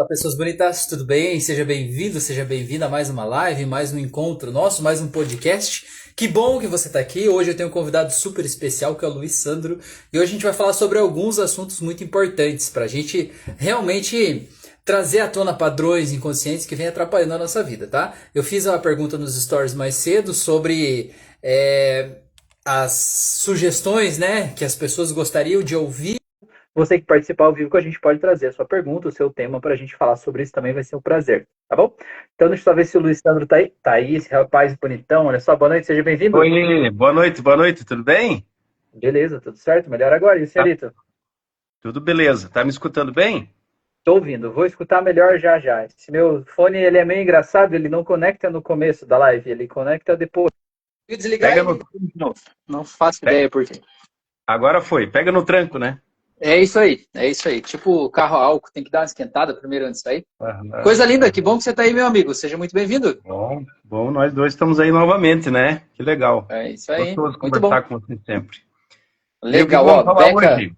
Olá, pessoas bonitas, tudo bem? Seja bem-vindo, seja bem-vinda a mais uma live, mais um encontro nosso, mais um podcast. Que bom que você está aqui. Hoje eu tenho um convidado super especial que é o Luiz Sandro e hoje a gente vai falar sobre alguns assuntos muito importantes para a gente realmente trazer à tona padrões inconscientes que vêm atrapalhando a nossa vida, tá? Eu fiz uma pergunta nos stories mais cedo sobre as sugestões, né, que as pessoas gostariam de ouvir. Você que participa ao vivo com a gente pode trazer a sua pergunta, o seu tema para a gente falar sobre isso também, vai ser um prazer, tá bom? Então deixa eu só ver se o Luiz Sandro tá aí. Tá aí, esse rapaz bonitão, olha só, boa noite, seja bem-vindo. Oi, boa noite, tudo bem? Beleza, tudo certo? Melhor agora, e o Tá, senhorito? tudo beleza, tá me escutando bem? Tô ouvindo, vou escutar melhor já já. Esse meu fone, ele é meio engraçado, ele não conecta no começo da live, ele conecta depois. Vou desligar Pega e no, de novo. Não faço pe- ideia por quê. Agora foi, pega no tranco, né? É isso aí, é isso aí. Tipo carro a álcool, tem que dar uma esquentada primeiro antes de sair. Coisa linda, que bom que você tá aí, meu amigo. Seja muito bem-vindo. Bom, nós dois estamos aí novamente, né? Que legal. É isso aí, Gostoso muito bom. conversar com você sempre. E aí, o que Legal, vamos ó, falar Beca, hoje?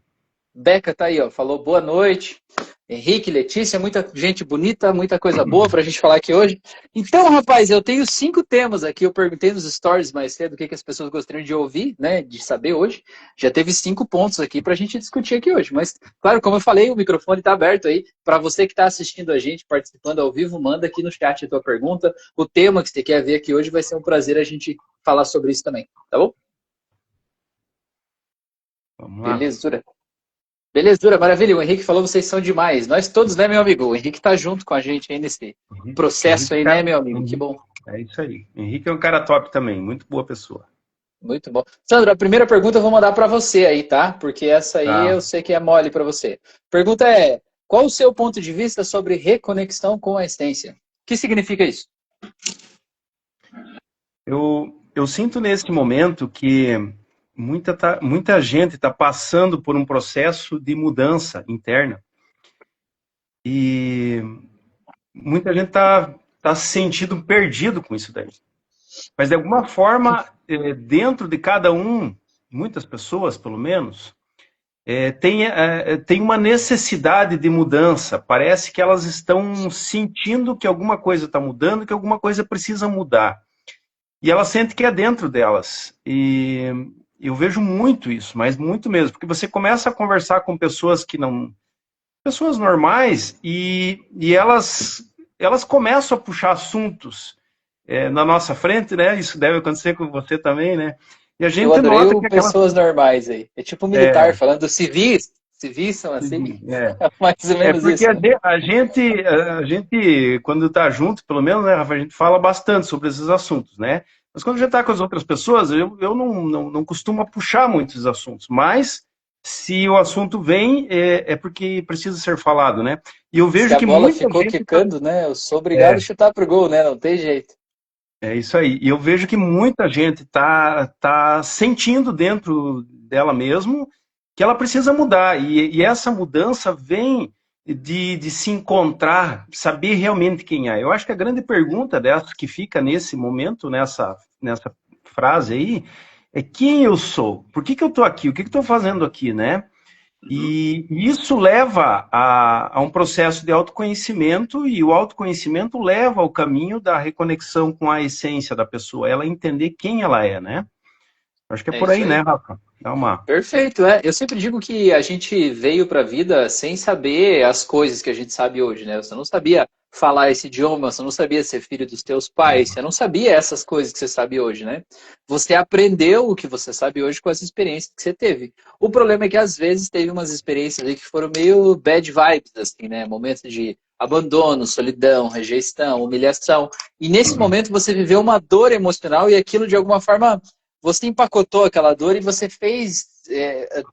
Beca tá aí, ó, falou boa noite. Henrique, Letícia, muita gente bonita, muita coisa boa pra gente falar aqui hoje. Então, rapaz, eu tenho 5 temas aqui. Eu perguntei nos stories mais cedo o que as pessoas gostariam de ouvir, né, de saber hoje. Já teve 5 pontos aqui pra gente discutir aqui hoje. Mas, claro, como eu falei, o microfone tá aberto aí. Pra você que tá assistindo a gente, participando ao vivo, manda aqui no chat a tua pergunta. O tema que você quer ver aqui hoje vai ser um prazer a gente falar sobre isso também, tá bom? Vamos lá. Beleza. Belezura, maravilha. O Henrique falou, vocês são demais. Nós todos, né, meu amigo? O Henrique tá junto com a gente aí nesse processo Henrique, aí, né, meu amigo? Que bom. é isso aí. Henrique é um cara top também, muito boa pessoa. Muito bom. Sandro, a primeira pergunta eu vou mandar para você aí, tá? Porque essa aí Tá. eu sei que é mole para você. Pergunta é: qual o seu ponto de vista sobre reconexão com a essência? O que significa isso? Eu sinto nesse momento que muita gente está passando por um processo de mudança interna e muita gente tá se sentindo perdido com isso daí. Mas de alguma forma, dentro de cada um, muitas pessoas pelo menos, tem uma necessidade de mudança. Parece que elas estão sentindo que alguma coisa está mudando, que alguma coisa precisa mudar. E ela sente que é dentro delas. E eu vejo muito isso, mas muito mesmo, porque você começa a conversar com pessoas que não. Pessoas normais, e elas começam a puxar assuntos na nossa frente, né? Isso deve acontecer com você também, né? E a Eu gente adorei nota o que aquelas. pessoas normais aí. É tipo um militar falando civis. Civis são assim? É, É mais ou é menos porque isso, né? a gente, quando está junto, pelo menos, né, Rafa, a gente fala bastante sobre esses assuntos, né? Mas quando a gente está com as outras pessoas, eu não costumo puxar muitos assuntos, mas se o assunto vem, é porque precisa ser falado, né? E eu Se vejo a que bola muita ficou gente está. quicando, né? Eu sou obrigado a É, chutar pro gol, né? Não tem jeito. é isso aí. E eu vejo que muita gente tá sentindo dentro dela mesmo que ela precisa mudar. E essa mudança vem de se encontrar, saber realmente quem é. Eu acho que a grande pergunta dessa que fica nesse momento, nessa frase aí, é quem eu sou? Por que eu estou aqui? O que eu estou fazendo aqui, né? E isso leva a um processo de autoconhecimento, e o autoconhecimento leva ao caminho da reconexão com a essência da pessoa, ela entender quem ela é, né? Acho que é É por isso aí, né, aí. Rafa? Dá uma. Perfeito, é. Eu sempre digo que a gente veio para a vida sem saber as coisas que a gente sabe hoje, né? Você não sabia falar esse idioma, você não sabia ser filho dos teus pais, você não sabia essas coisas que você sabe hoje, né? Você aprendeu o que você sabe hoje com as experiências que você teve. O problema é que às vezes teve umas experiências aí que foram meio bad vibes, assim, né? Momentos de abandono, solidão, rejeição, humilhação. E nesse momento você viveu uma dor emocional e aquilo de alguma forma você empacotou aquela dor e você fez,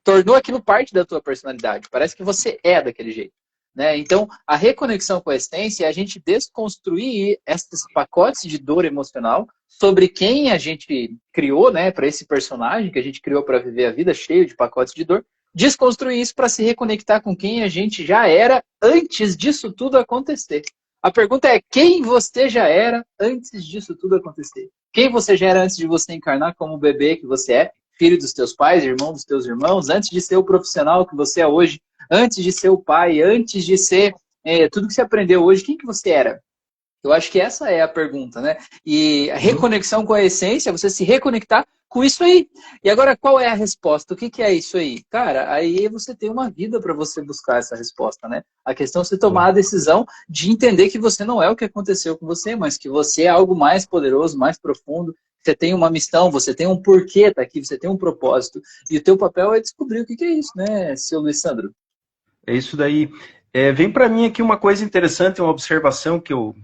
tornou aquilo parte da tua personalidade. Parece que você é daquele jeito. Né? Então, a reconexão com a essência é a gente desconstruir esses pacotes de dor emocional sobre quem a gente criou, né, para esse personagem que a gente criou para viver a vida cheio de pacotes de dor, desconstruir isso para se reconectar com quem a gente já era antes disso tudo acontecer. A pergunta é: quem você já era antes disso tudo acontecer? Quem você já era antes de você encarnar como o bebê que você é, filho dos teus pais, irmão dos teus irmãos, antes de ser o profissional que você é hoje, antes de ser o pai, antes de ser tudo que você aprendeu hoje, quem que você era? Eu acho que essa é a pergunta, né? E a reconexão com a essência, você se reconectar com isso aí. E agora, qual é a resposta? O que que é isso aí? Cara, aí você tem uma vida para você buscar essa resposta, né? A questão é você tomar a decisão de entender que você não é o que aconteceu com você, mas que você é algo mais poderoso, mais profundo. Você tem uma missão, você tem um porquê tá aqui, você tem um propósito. E o teu papel é descobrir o que que é isso, né, seu Luiz Sandro? É isso daí. Vem para mim aqui uma coisa interessante, uma observação que eu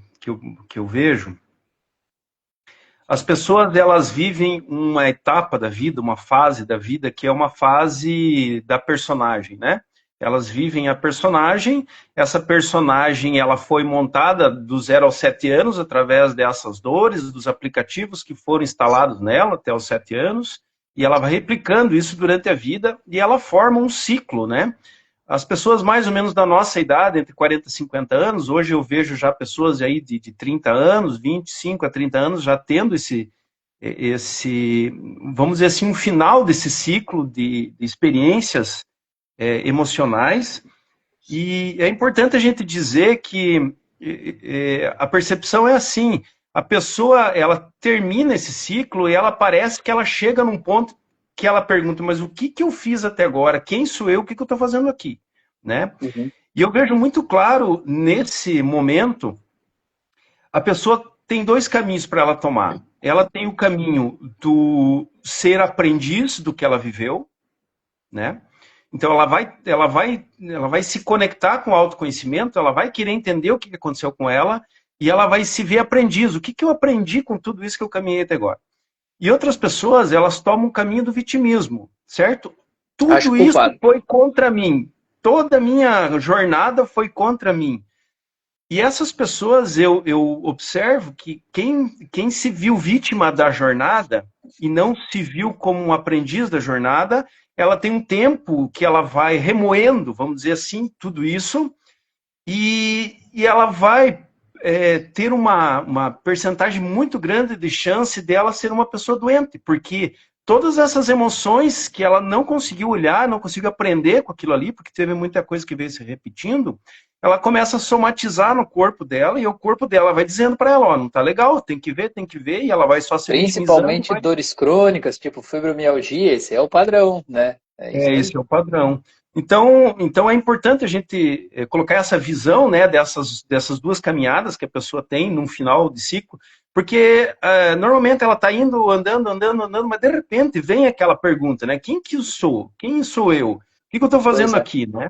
vejo. As pessoas, elas vivem uma etapa da vida, uma fase da vida, que é uma fase da personagem, né? Elas vivem a personagem, essa personagem ela foi montada do 0 aos 7 anos através dessas dores, dos aplicativos que foram instalados nela até os 7 anos, e ela vai replicando isso durante a vida, e ela forma um ciclo, né? As pessoas mais ou menos da nossa idade, entre 40 e 50 anos, hoje eu vejo já pessoas aí de 30 anos, 25 a 30 anos, já tendo vamos dizer assim, um final desse ciclo de experiências emocionais. E é importante a gente dizer que a percepção é assim, a pessoa, ela termina esse ciclo e ela parece que ela chega num ponto que ela pergunta, mas o que eu fiz até agora? Quem sou eu? O que eu estou fazendo aqui? Né? Uhum. E eu vejo muito claro, nesse momento, a pessoa tem dois caminhos para ela tomar. Ela tem o caminho do ser aprendiz do que ela viveu, né? Então ela vai se conectar com o autoconhecimento, ela vai querer entender o que aconteceu com ela e ela vai se ver aprendiz. O que eu aprendi com tudo isso que eu caminhei até agora? E outras pessoas, elas tomam o caminho do vitimismo, certo? Acho Tudo isso culpado. foi contra mim. Toda a minha jornada foi contra mim. E essas pessoas, eu observo que quem se viu vítima da jornada e não se viu como um aprendiz da jornada, ela tem um tempo que ela vai remoendo, vamos dizer assim, tudo isso, e ela vai ter uma percentagem muito grande de chance dela ser uma pessoa doente, porque todas essas emoções que ela não conseguiu olhar, não conseguiu aprender com aquilo ali, porque teve muita coisa que veio se repetindo, ela começa a somatizar no corpo dela, e o corpo dela vai dizendo para ela, ó, não tá legal, tem que ver, e ela vai só se vitimizando. Principalmente dores crônicas, tipo fibromialgia, esse é o padrão, né? É isso aí. Esse é o padrão. Então é importante a gente colocar essa visão, né, dessas duas caminhadas que a pessoa tem num final de ciclo, porque normalmente ela está indo, andando, mas de repente vem aquela pergunta, né? Quem que eu sou? Quem sou eu? O que eu estou Pois fazendo é. aqui, né?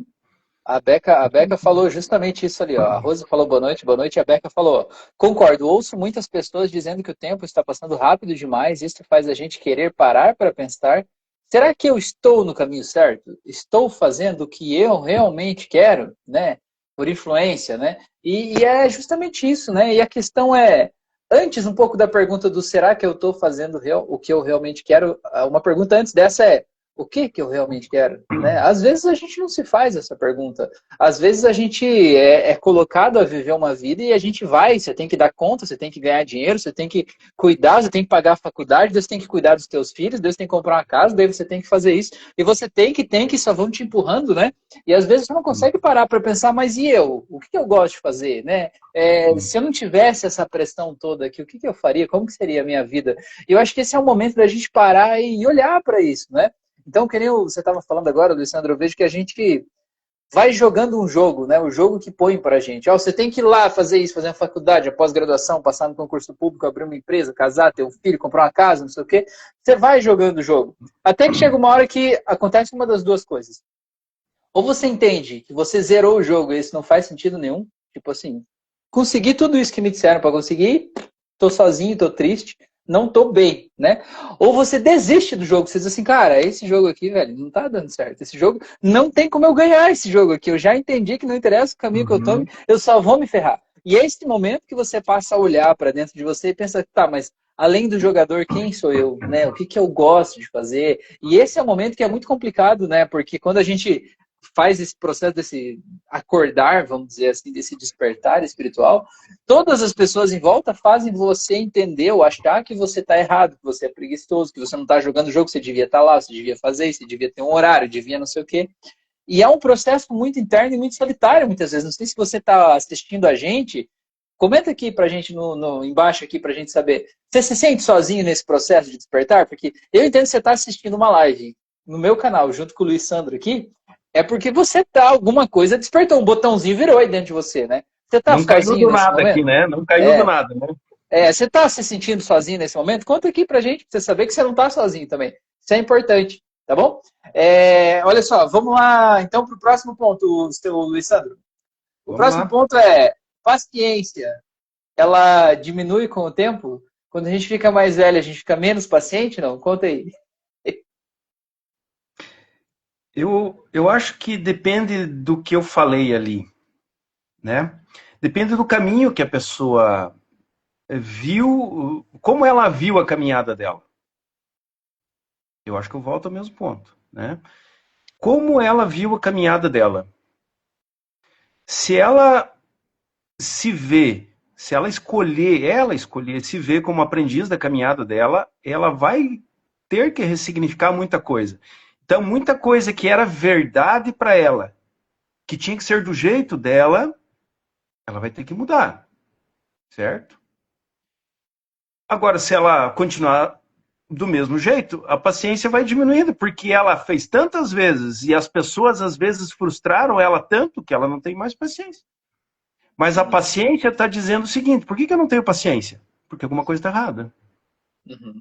A Beca falou justamente isso ali, ó. A Rosa falou boa noite, e a Beca falou, concordo, ouço muitas pessoas dizendo que o tempo está passando rápido demais, isso faz a gente querer parar para pensar, será que eu estou no caminho certo? Estou fazendo o que eu realmente quero, né? Por influência, né? E é justamente isso, né? E a questão é, antes um pouco da pergunta do será que eu estou fazendo o que eu realmente quero, uma pergunta antes dessa é, o que que eu realmente quero, né? Às vezes a gente não se faz essa pergunta. Às vezes a gente é colocado a viver uma vida e a gente vai, você tem que dar conta, você tem que ganhar dinheiro, você tem que cuidar, você tem que pagar a faculdade, Deus tem que cuidar dos teus filhos, Deus tem que comprar uma casa, daí você tem que fazer isso. E você tem que, só vão te empurrando, né? E às vezes você não consegue parar para pensar, mas e eu? O que eu gosto de fazer, né? Se eu não tivesse essa pressão toda aqui, o que eu faria? Como que seria a minha vida? E eu acho que esse é o momento da gente parar e olhar para isso, né? Então, que nem você estava falando agora, Alessandro, eu vejo que a gente vai jogando um jogo, né? O jogo que põe para a gente. Ó, você tem que ir lá fazer isso, fazer uma faculdade, a pós-graduação, passar no concurso público, abrir uma empresa, casar, ter um filho, comprar uma casa, não sei o quê. Você vai jogando o jogo. Até que chega uma hora que acontece uma das duas coisas. Ou você entende que você zerou o jogo e isso não faz sentido nenhum. Tipo assim, consegui tudo isso que me disseram para conseguir, tô sozinho, tô triste, não tô bem, né? Ou você desiste do jogo, você diz assim, cara, esse jogo aqui, velho, não tá dando certo. Esse jogo, não tem como eu ganhar esse jogo aqui. Eu já entendi que não interessa o caminho que eu tome, eu só vou me ferrar. E é esse momento que você passa a olhar para dentro de você e pensa, tá, mas além do jogador, quem sou eu, né? O que que eu gosto de fazer? E esse é um momento que é muito complicado, né? Porque quando a gente faz esse processo desse acordar, vamos dizer assim, desse despertar espiritual, todas as pessoas em volta fazem você entender ou achar que você está errado, que você é preguiçoso, que você não está jogando o jogo, você devia estar lá, você devia fazer isso, você devia ter um horário, devia não sei o quê. E é um processo muito interno e muito solitário, muitas vezes. Não sei se você está assistindo a gente. Comenta aqui pra gente embaixo aqui pra gente saber. Você se sente sozinho nesse processo de despertar? Porque eu entendo que você está assistindo uma live no meu canal, junto com o Luiz Sandro aqui, é porque você tá, alguma coisa despertou, um botãozinho virou aí dentro de você, né? Você tá Não caiu sozinho do nesse nada momento? aqui, né? Não caiu do É, nada, né? você tá se sentindo sozinho nesse momento? Conta aqui pra gente, pra você saber que você não tá sozinho também. Isso é importante, tá bom? Olha só, vamos lá então pro próximo ponto, seu Luiz Sandro. O Vamos próximo lá. ponto é paciência. Ela diminui com o tempo? Quando a gente fica mais velho, a gente fica menos paciente, não? Conta aí. Eu acho que depende do que eu falei ali, né? Depende do caminho que a pessoa viu, como ela viu a caminhada dela. Eu acho que eu volto ao mesmo ponto, né? Como ela viu a caminhada dela. Se ela se vê, se ela escolher se ver como aprendiz da caminhada dela, ela vai ter que ressignificar muita coisa. Então, muita coisa que era verdade para ela, que tinha que ser do jeito dela, ela vai ter que mudar, certo? Agora, se ela continuar do mesmo jeito, a paciência vai diminuindo, porque ela fez tantas vezes e as pessoas às vezes frustraram ela tanto que ela não tem mais paciência. Mas a paciência está dizendo o seguinte: por que eu não tenho paciência? Porque alguma coisa está errada. Uhum.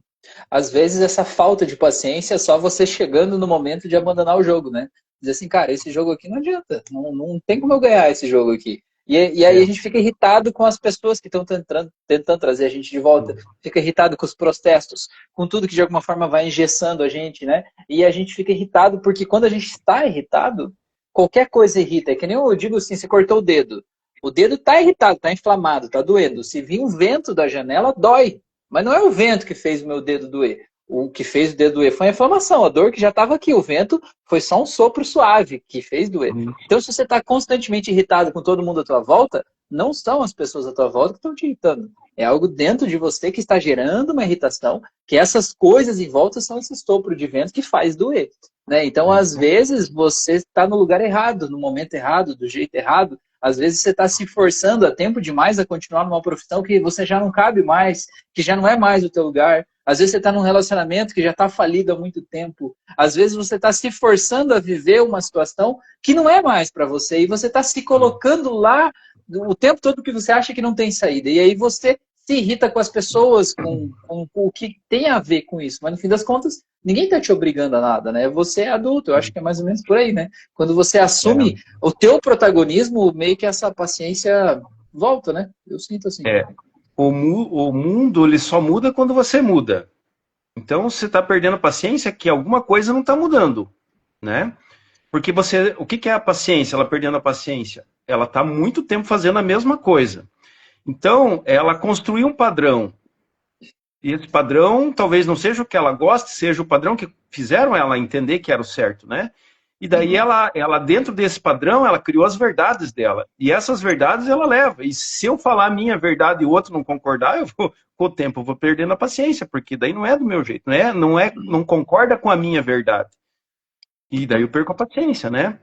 Às vezes essa falta de paciência é só você chegando no momento de abandonar o jogo, né? Dizer assim, cara, esse jogo aqui não adianta, não tem como eu ganhar esse jogo aqui. E aí a É. gente fica irritado com as pessoas que estão tentando trazer a gente de volta, fica irritado com os protestos, com tudo que de alguma forma vai engessando a gente, né? E a gente fica irritado porque quando a gente está irritado, qualquer coisa irrita. É que nem eu digo assim, você cortou o dedo está irritado, está inflamado, está doendo. Se vir um vento da janela, dói. Mas não é o vento que fez o meu dedo doer. O que fez o dedo doer foi a inflamação, a dor que já estava aqui. O vento foi só um sopro suave que fez doer. Então, se você está constantemente irritado com todo mundo à tua volta, não são as pessoas à tua volta que estão te irritando. É algo dentro de você que está gerando uma irritação, que essas coisas em volta são esse sopro de vento que faz doer. Né? Então, às vezes, você está no lugar errado, no momento errado, do jeito errado. Às vezes você está se forçando a tempo demais a continuar numa profissão que você já não cabe mais, que já não é mais o teu lugar. Às vezes você está num relacionamento que já está falido há muito tempo. Às vezes você está se forçando a viver uma situação que não é mais para você. E você está se colocando lá o tempo todo que você acha que não tem saída. E aí você se irrita com as pessoas, com o que tem a ver com isso. Mas no fim das contas, ninguém está te obrigando a nada, né? Você é adulto, eu acho que é mais ou menos por aí, né? Quando você assume o teu protagonismo, meio que essa paciência volta, né? Eu sinto assim. O mundo ele só muda quando você muda. Então você está perdendo paciência que alguma coisa não está mudando, né? Porque o que é a paciência? Ela perdendo a paciência, ela está muito tempo fazendo a mesma coisa. Então ela construiu um padrão. E esse padrão talvez não seja o que ela goste, seja o padrão que fizeram ela entender que era o certo, né? E daí ela dentro desse padrão, ela criou as verdades dela. E essas verdades ela leva. E se eu falar a minha verdade e o outro não concordar, com o tempo eu vou perdendo a paciência, porque daí não é do meu jeito, não concorda com a minha verdade. E daí eu perco a paciência, né?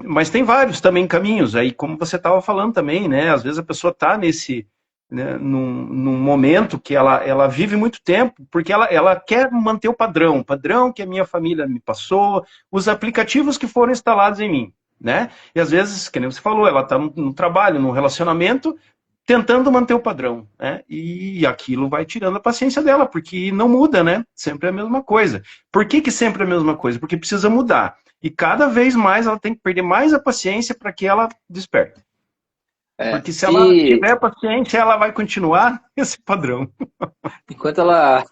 Mas tem vários também caminhos. Aí, como você estava falando também, né? Às vezes a pessoa está né, num momento que ela vive muito tempo, porque ela quer manter o padrão que a minha família me passou, os aplicativos que foram instalados em mim, né? E às vezes, que nem você falou, ela está no trabalho, no relacionamento, tentando manter o padrão, né? E aquilo vai tirando a paciência dela, porque não muda, né? Sempre é a mesma coisa. Por que sempre é a mesma coisa? Porque precisa mudar. E cada vez mais ela tem que perder mais a paciência para que ela desperte. Porque se ela tiver paciência, ela vai continuar esse padrão. Enquanto ela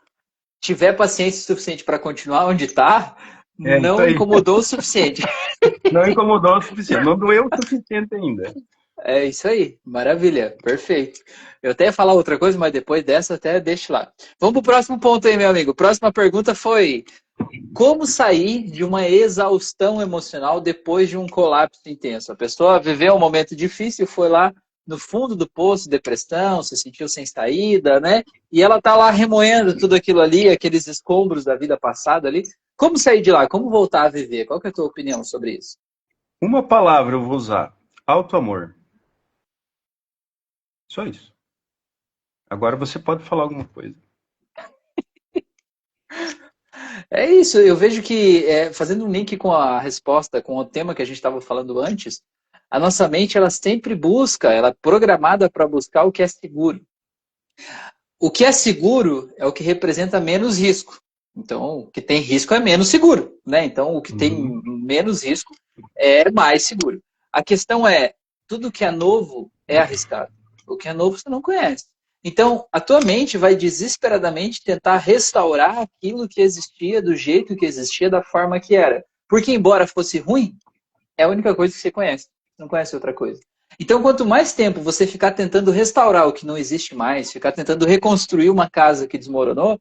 tiver paciência suficiente para continuar onde está, não incomodou o suficiente. Não incomodou o suficiente, não doeu o suficiente ainda. É isso aí, maravilha, perfeito. Eu até ia falar outra coisa, mas depois dessa até deixa lá. Vamos para o próximo ponto aí, meu amigo. Próxima pergunta foi: como sair de uma exaustão emocional depois de um colapso intenso? A pessoa viveu um momento difícil, foi lá no fundo do poço, depressão, se sentiu sem saída, né? E ela tá lá remoendo tudo aquilo ali, aqueles escombros da vida passada ali. Como sair de lá? Como voltar a viver? Qual que é a tua opinião sobre isso? Uma palavra eu vou usar. Auto-amor. Só isso. Agora você pode falar alguma coisa. É isso, eu vejo que, fazendo um link com a resposta, com o tema que a gente estava falando antes, a nossa mente, ela sempre busca, ela é programada para buscar o que é seguro. O que é seguro é o que representa menos risco. Então, o que tem risco é menos seguro, né? Então, o que tem Uhum. menos risco é mais seguro. A questão é, tudo que é novo é arriscado. O que é novo você não conhece. Então, a tua mente vai desesperadamente tentar restaurar aquilo que existia do jeito que existia, da forma que era. Porque, embora fosse ruim, é a única coisa que você conhece. Você não conhece outra coisa. Então, quanto mais tempo você ficar tentando restaurar o que não existe mais, ficar tentando reconstruir uma casa que desmoronou,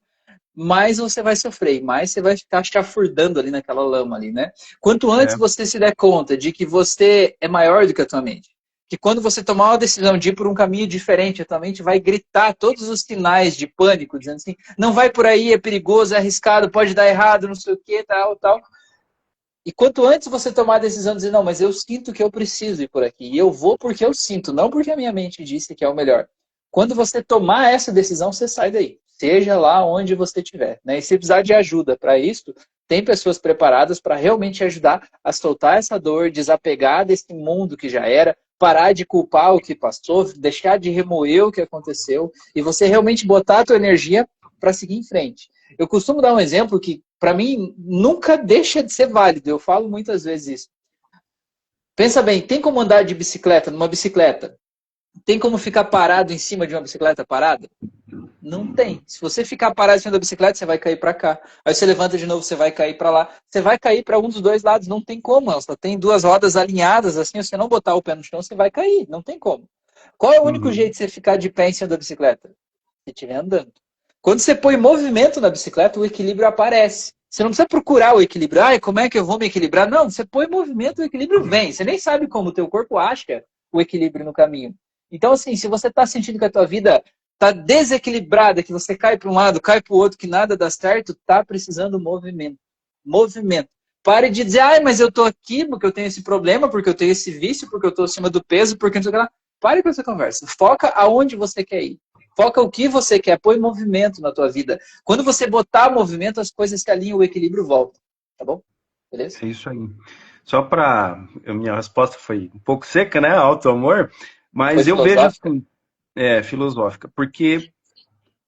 mais você vai sofrer, mais você vai ficar chafurdando ali naquela lama ali, né? Quanto antes É, você se der conta de que você é maior do que a tua mente, que quando você tomar uma decisão de ir por um caminho diferente, a tua mente vai gritar todos os sinais de pânico, dizendo assim, não vai por aí, é perigoso, é arriscado, pode dar errado, não sei o que, tal, tal. E quanto antes você tomar a decisão de dizer, não, mas eu sinto que eu preciso ir por aqui. E eu vou porque eu sinto, não porque a minha mente disse que é o melhor. Quando você tomar essa decisão, você sai daí. Seja lá onde você estiver. Né? E se precisar de ajuda para isso, tem pessoas preparadas para realmente ajudar a soltar essa dor, desapegar desse mundo que já era, parar de culpar o que passou, deixar de remoer o que aconteceu e você realmente botar a tua energia para seguir em frente. Eu costumo dar um exemplo que, para mim, nunca deixa de ser válido. Eu falo muitas vezes isso. Pensa bem, tem como andar de bicicleta numa bicicleta? Tem como ficar parado em cima de uma bicicleta parada? Não tem. Se você ficar parado em cima da bicicleta, você vai cair para cá. Aí você levanta de novo, você vai cair para lá. Você vai cair para um dos dois lados. Não tem como. Ela só tem duas rodas alinhadas. Assim, se você não botar o pé no chão, você vai cair. Não tem como. Qual é o único uhum. jeito de você ficar de pé em cima da bicicleta? Se estiver andando. Quando você põe movimento na bicicleta, o equilíbrio aparece. Você não precisa procurar o equilíbrio. Ai, como é que eu vou me equilibrar? Não, você põe movimento, o equilíbrio vem. Você nem sabe como o teu corpo acha o equilíbrio no caminho. Então, assim, se você está sentindo que a tua vida está desequilibrada, que você cai para um lado, cai para o outro, que nada dá certo, está precisando movimento. Movimento. Pare de dizer, ai, mas eu estou aqui porque eu tenho esse problema, porque eu tenho esse vício, porque eu estou acima do peso, porque não sei o que lá. Pare com essa conversa. Foca aonde você quer ir. Foca o que você quer, põe movimento na tua vida. Quando você botar movimento, as coisas se alinham, o equilíbrio volta. Tá bom? Beleza? É isso aí. Só para. Minha resposta foi um pouco seca, né? Auto-amor. Foi Mas eu vejo filosófica? assim, filosófica, porque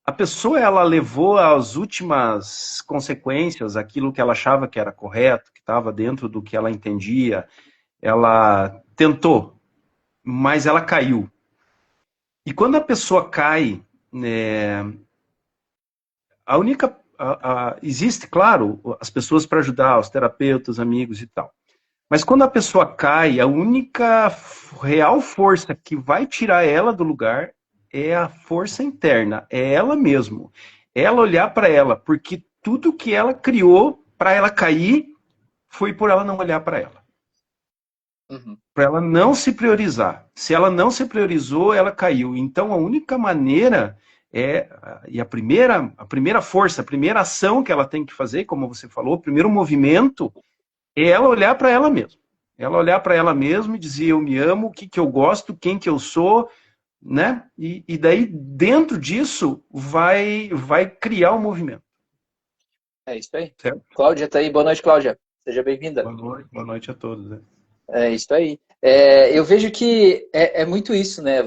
a pessoa ela levou às últimas consequências aquilo que ela achava que era correto, que estava dentro do que ela entendia. Ela tentou, mas ela caiu. E quando a pessoa cai, né, a única. Existe, claro, as pessoas para ajudar, os terapeutas, amigos e tal. Mas quando a pessoa cai, a única real força que vai tirar ela do lugar é a força interna, é ela mesmo. Ela olhar para ela, porque tudo que ela criou para ela cair foi por ela não olhar para ela. Uhum. Para ela não se priorizar. Se ela não se priorizou, ela caiu. Então a única maneira e a primeira força, a primeira ação que ela tem que fazer, como você falou, o primeiro movimento é ela olhar para ela mesma. Ela olhar para ela mesma e dizer eu me amo, o que, que eu gosto, quem que eu sou, né? E daí dentro disso vai criar um movimento. É isso aí. Certo? Cláudia tá aí. Boa noite, Cláudia. Seja bem-vinda. Boa noite a todos. Né? É isso aí. Eu vejo que é muito isso, né?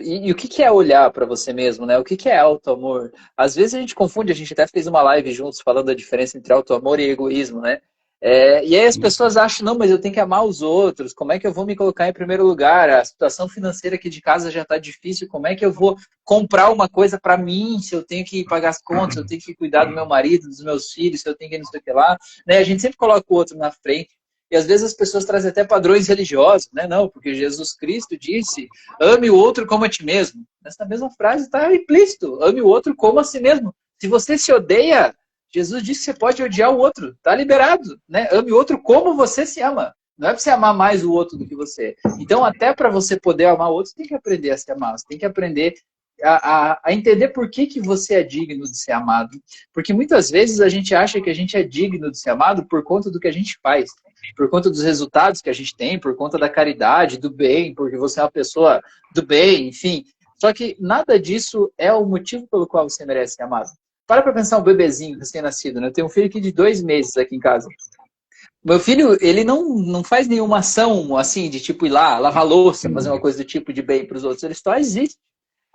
E o que que é olhar para você mesmo, né? O que que é auto-amor? Às vezes a gente confunde, a gente até fez uma live juntos falando da diferença entre auto-amor e egoísmo, né? E aí as pessoas acham, não, mas eu tenho que amar os outros, como é que eu vou me colocar em primeiro lugar? A situação financeira aqui de casa já está difícil, como é que eu vou comprar uma coisa para mim, se eu tenho que pagar as contas, se eu tenho que cuidar do meu marido, dos meus filhos, se eu tenho que não sei o que lá, né? A gente sempre coloca o outro na frente. E às vezes as pessoas trazem até padrões religiosos, né? Não, porque Jesus Cristo disse, ame o outro como a ti mesmo. Nessa mesma frase está implícito, ame o outro como a si mesmo. Se você se odeia, Jesus disse que você pode odiar o outro, está liberado, né? Ame o outro como você se ama. Não é para você amar mais o outro do que você. Então, até para você poder amar o outro, você tem que aprender a se amar, você tem que aprender a entender por que você é digno de ser amado. Porque muitas vezes a gente acha que a gente é digno de ser amado por conta do que a gente faz, por conta dos resultados que a gente tem, por conta da caridade, do bem, porque você é uma pessoa do bem, enfim. Só que nada disso é o motivo pelo qual você merece ser amado. Para pensar um bebezinho recém-nascido, né? Eu tenho um filho aqui de 2 meses aqui em casa. Meu filho, ele não faz nenhuma ação assim, de tipo ir lá, lavar louça, fazer uma coisa do tipo de bem para os outros. Ele só existe.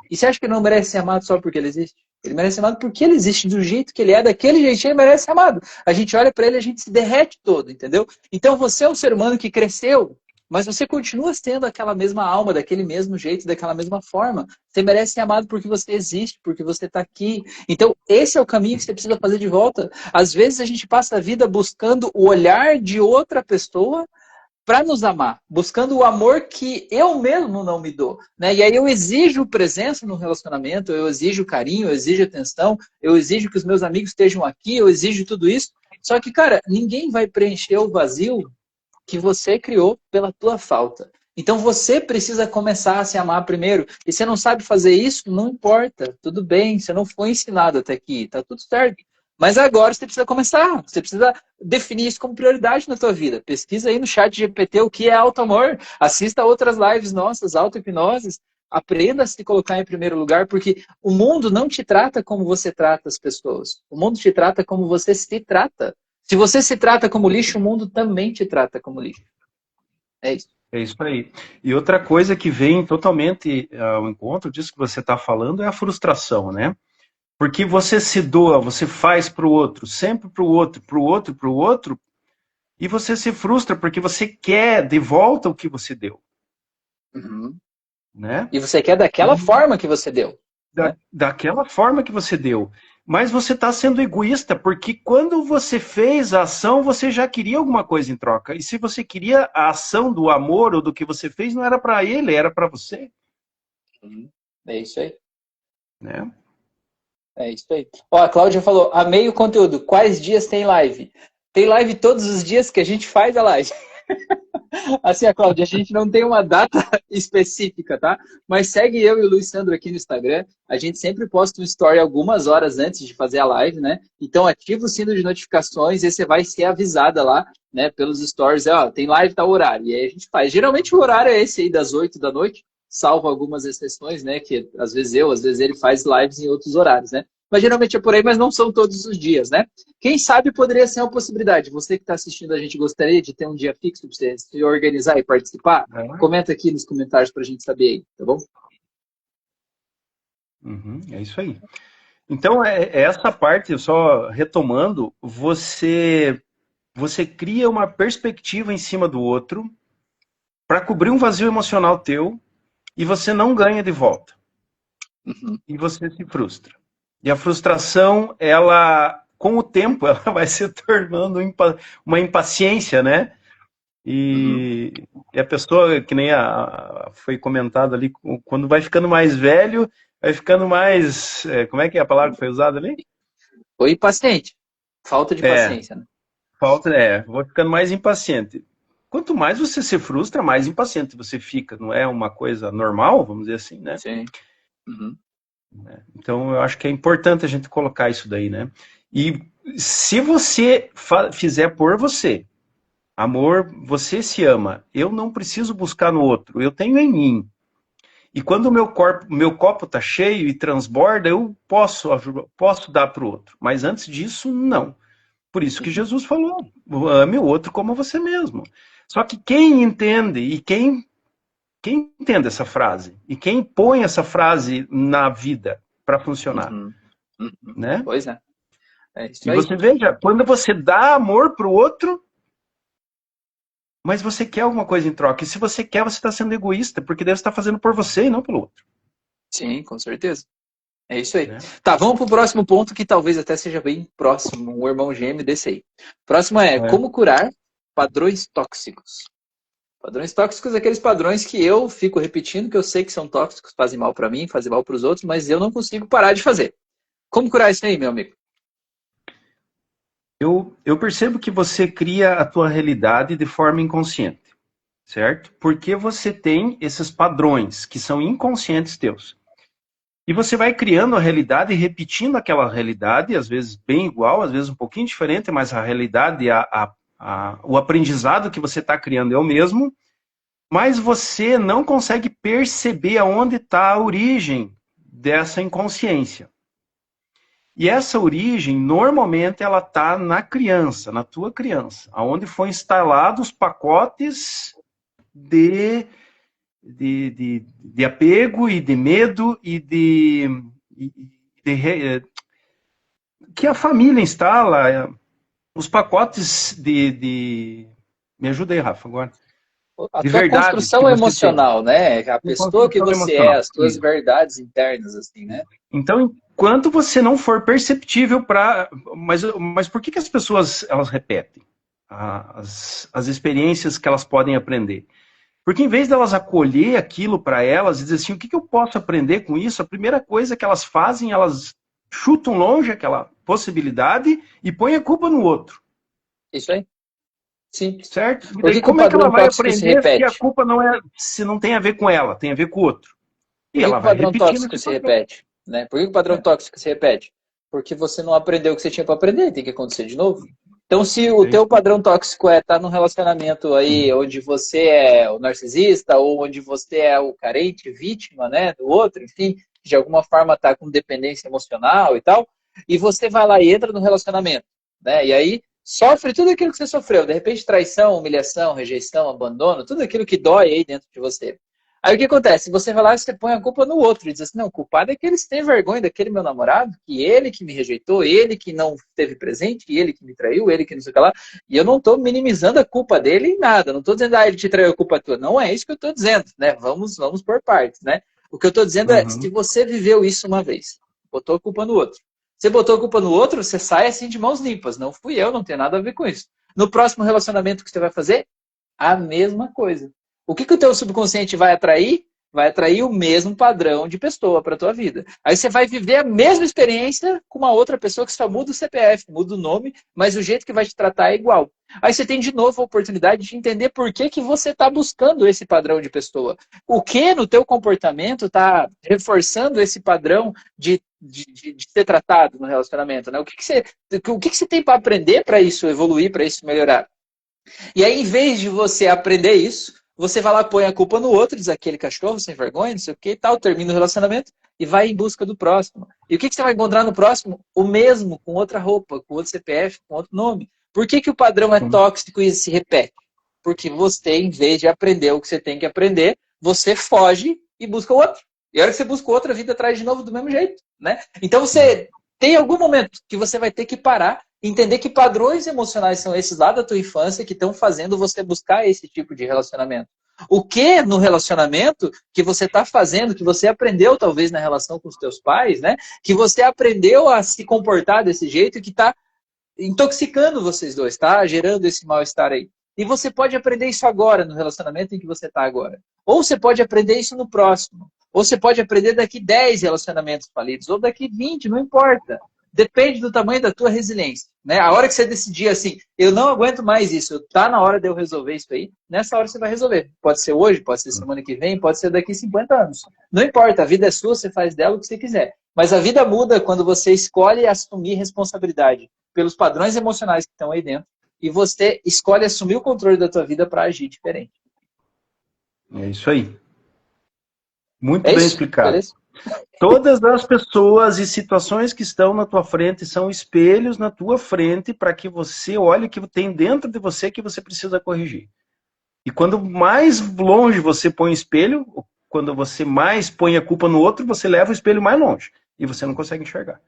E você acha que ele não merece ser amado só porque ele existe? Ele merece ser amado porque ele existe do jeito que ele é, daquele jeitinho ele merece ser amado. A gente olha para ele e a gente se derrete todo, entendeu? Então você é um ser humano que cresceu, mas você continua sendo aquela mesma alma, daquele mesmo jeito, daquela mesma forma. Você merece ser amado porque você existe, porque você está aqui. Então esse é o caminho que você precisa fazer de volta. Às vezes a gente passa a vida buscando o olhar de outra pessoa para nos amar, buscando o amor que eu mesmo não me dou, né? E aí eu exijo presença no relacionamento, eu exijo carinho, eu exijo atenção, eu exijo que os meus amigos estejam aqui, eu exijo tudo isso. Só que, cara, ninguém vai preencher o vazio que você criou pela tua falta. Então você precisa começar a se amar primeiro. E você não sabe fazer isso, não importa, tudo bem, você não foi ensinado até aqui, tá tudo certo. Mas agora você precisa começar, você precisa definir isso como prioridade na tua vida. Pesquisa aí no chat GPT o que é auto-amor, assista outras lives nossas, auto-hipnoses, aprenda a se colocar em primeiro lugar, porque o mundo não te trata como você trata as pessoas. O mundo te trata como você se trata. Se você se trata como lixo, o mundo também te trata como lixo. É isso. É isso aí. E outra coisa que vem totalmente ao encontro disso que você está falando é a frustração, né? Porque você se doa, você faz para o outro, sempre para o outro, para o outro, para o outro, e você se frustra porque você quer de volta o que você deu. Uhum. Né? E você quer daquela forma que você deu. Né? Daquela forma que você deu. Mas você está sendo egoísta, porque quando você fez a ação, você já queria alguma coisa em troca. E se você queria a ação do amor ou do que você fez, não era para ele, era para você. Uhum. É isso aí. Né? É isso aí. Ó, a Cláudia falou, amei o conteúdo. Quais dias tem live? Tem live todos os dias que a gente faz a live. Assim, a Cláudia, a gente não tem uma data específica, tá? Mas segue eu e o Luiz Sandro aqui no Instagram. A gente sempre posta um story algumas horas antes de fazer a live, né? Então ativa o sino de notificações e você vai ser avisada lá, né? Pelos stories, ó, tem live tal horário. E aí a gente faz. Geralmente o horário é esse aí das 8 da noite, salvo algumas exceções, né? Que às vezes às vezes ele faz lives em outros horários, né? Mas geralmente é por aí, mas não são todos os dias, né? Quem sabe poderia ser uma possibilidade. Você que está assistindo, a gente gostaria de ter um dia fixo para você se organizar e participar? Comenta aqui nos comentários para a gente saber aí, tá bom? Uhum, é isso aí. Então, essa parte, só retomando, você cria uma perspectiva em cima do outro para cobrir um vazio emocional teu e você não ganha de volta. Uhum. E você se frustra. E a frustração, ela, com o tempo, ela vai se tornando uma impaciência, né? E, a pessoa, que nem foi comentado ali, quando vai ficando mais velho, vai ficando mais... Como é que é a palavra que foi usada ali? Ou impaciente. Falta de paciência, né? Vou ficando mais impaciente. Quanto mais você se frustra, mais impaciente você fica. Não é uma coisa normal, vamos dizer assim, né? Sim. Uhum. Então, eu acho que é importante a gente colocar isso daí, né? E se você fizer por você, amor, você se ama, eu não preciso buscar no outro, eu tenho em mim. E quando o meu copo está cheio e transborda, eu posso dar para o outro. Mas antes disso, não. Por isso que Jesus falou, ame o outro como você mesmo. Só que quem entende e quem entende essa frase e quem põe essa frase na vida para funcionar, né? Pois é. É isso E aí. você veja, quando você dá amor para o outro, mas você quer alguma coisa em troca. E se você quer, você está sendo egoísta, porque deve estar fazendo por você e não pelo outro. Sim, com certeza. É isso aí. Né? Tá, vamos pro próximo ponto, que talvez até seja bem próximo, um irmão gêmeo desse aí. Próximo é como curar padrões tóxicos. Padrões tóxicos, aqueles padrões que eu fico repetindo, que eu sei que são tóxicos, fazem mal para mim, fazem mal para os outros, mas eu não consigo parar de fazer. Como curar isso aí, meu amigo? Eu percebo que você cria a tua realidade de forma inconsciente, certo? Porque você tem esses padrões que são inconscientes teus. E você vai criando a realidade e repetindo aquela realidade, às vezes bem igual, às vezes um pouquinho diferente, mas a realidade, o aprendizado que você está criando é o mesmo, mas você não consegue perceber aonde está a origem dessa inconsciência. E essa origem, normalmente, ela está na criança, na tua criança, aonde foi instalados os pacotes de apego e de medo que a família instala, os pacotes me ajuda aí, Rafa, agora. A De tua verdades que construção você tem. emocional, né? A Uma pessoa que construção você é, emocional. as tuas verdades internas, assim, né? Então, enquanto você não for perceptível para... Mas por que as pessoas elas repetem as experiências que elas podem aprender? Porque em vez delas acolher aquilo para elas e dizer assim, o que eu posso aprender com isso? A primeira coisa que elas fazem, elas chutam longe aquela possibilidade e põem a culpa no outro. Isso aí. Simples. Certo? E Por daí que que o como é que ela padrão vai tóxico se aprender se a repete? culpa não tem a ver com ela, tem a ver com o outro? Por E que que ela o vai padrão repetindo tóxico esse se padrão. repete? Né? Por que que o padrão tóxico se repete? Porque você não aprendeu o que você tinha para aprender, tem que acontecer de novo. Então, se o É teu isso. padrão tóxico é estar num relacionamento aí onde você é o narcisista ou onde você é o carente, vítima, né, do outro, enfim, de alguma forma está com dependência emocional e tal, e você vai lá e entra no relacionamento, né? E aí sofre tudo aquilo que você sofreu, de repente traição, humilhação, rejeição, abandono, tudo aquilo que dói aí dentro de você. Aí o que acontece? Você vai lá e você põe a culpa no outro. E diz assim, não, o culpado é que eles têm vergonha daquele meu namorado, que ele que me rejeitou, ele que não esteve presente, ele que me traiu, ele que não sei o que lá. E eu não estou minimizando a culpa dele em nada. Não estou dizendo, ele te traiu, a culpa é tua. Não é isso que eu estou dizendo, né? Vamos por partes, né? O que eu estou dizendo é, se Uhum. você viveu isso uma vez, botou a culpa no outro. Você botou a culpa no outro, você sai assim de mãos limpas. Não fui eu, não tem nada a ver com isso. No próximo relacionamento que você vai fazer, a mesma coisa. O que o teu subconsciente vai atrair? Vai atrair o mesmo padrão de pessoa para a tua vida. Aí você vai viver a mesma experiência com uma outra pessoa que só muda o CPF, muda o nome, mas o jeito que vai te tratar é igual. Aí você tem de novo a oportunidade de entender por que você está buscando esse padrão de pessoa. O que no teu comportamento está reforçando esse padrão de ser tratado no relacionamento? Né? O que você tem para aprender para isso evoluir, para isso melhorar? E aí, em vez de você aprender isso, você vai lá, põe a culpa no outro, diz aquele cachorro sem vergonha, não sei o que e tal, termina o relacionamento e vai em busca do próximo. E o que você vai encontrar no próximo? O mesmo, com outra roupa, com outro CPF, com outro nome. Por que o padrão é tóxico e se repete? Porque você, em vez de aprender o que você tem que aprender, você foge e busca o outro. E a hora que você busca o outro, a vida traz de novo do mesmo jeito, né? Então você tem algum momento que você vai ter que parar, entender que padrões emocionais são esses lá da tua infância que estão fazendo você buscar esse tipo de relacionamento. O que no relacionamento que você está fazendo, que você aprendeu talvez na relação com os teus pais, né? Que você aprendeu a se comportar desse jeito que está intoxicando vocês dois, tá? Gerando esse mal-estar aí. E você pode aprender isso agora, no relacionamento em que você está agora. Ou você pode aprender isso no próximo. Ou você pode aprender daqui 10 relacionamentos falidos, ou daqui 20, não importa. Depende do tamanho da tua resiliência. Né? A hora que você decidir assim, eu não aguento mais isso, tá na hora de eu resolver isso aí, nessa hora você vai resolver. Pode ser hoje, pode ser semana que vem, pode ser daqui 50 anos. Não importa, a vida é sua, você faz dela o que você quiser. Mas a vida muda quando você escolhe assumir responsabilidade pelos padrões emocionais que estão aí dentro e você escolhe assumir o controle da tua vida para agir diferente. É isso aí. Muito É bem isso? explicado. Beleza? Todas as pessoas e situações que estão na tua frente são espelhos na tua frente para que você olhe o que tem dentro de você que você precisa corrigir. E quando mais longe você põe o espelho, quando você mais põe a culpa no outro, você leva o espelho mais longe e você não consegue enxergar.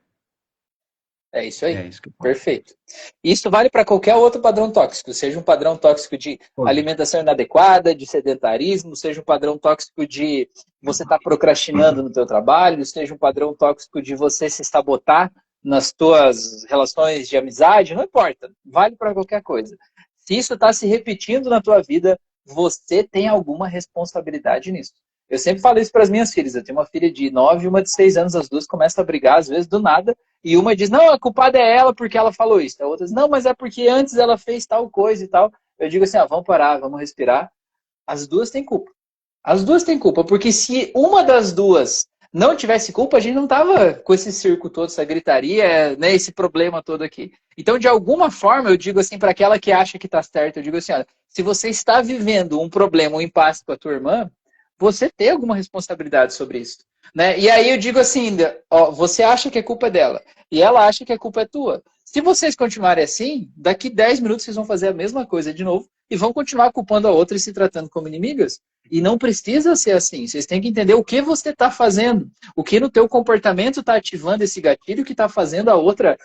É isso aí. É isso que eu falo. Perfeito. Isso vale para qualquer outro padrão tóxico, seja um padrão tóxico de alimentação inadequada, de sedentarismo, seja um padrão tóxico de você estar procrastinando no teu trabalho, seja um padrão tóxico de você se sabotar nas tuas relações de amizade, não importa. Vale para qualquer coisa. Se isso está se repetindo na tua vida, você tem alguma responsabilidade nisso. Eu sempre falo isso para as minhas filhas. Eu tenho uma filha de 9 e uma de 6 anos, as duas começam a brigar, às vezes, do nada. E uma diz, não, a culpada é ela porque ela falou isso. A outra diz, não, mas é porque antes ela fez tal coisa e tal. Eu digo assim, vamos parar, vamos respirar. As duas têm culpa. As duas têm culpa, porque se uma das duas não tivesse culpa, a gente não tava com esse circo todo, essa gritaria, né, esse problema todo aqui. Então, de alguma forma, eu digo assim, para aquela que acha que tá certo, eu digo assim, olha, se você está vivendo um problema, um impasse com a tua irmã, você tem alguma responsabilidade sobre isso. Né? E aí eu digo assim, ó, você acha que a culpa é dela, e ela acha que a culpa é tua. Se vocês continuarem assim, daqui 10 minutos vocês vão fazer a mesma coisa de novo e vão continuar culpando a outra e se tratando como inimigas. E não precisa ser assim. Vocês têm que entender o que você está fazendo. O que no teu comportamento está ativando esse gatilho que está fazendo a outra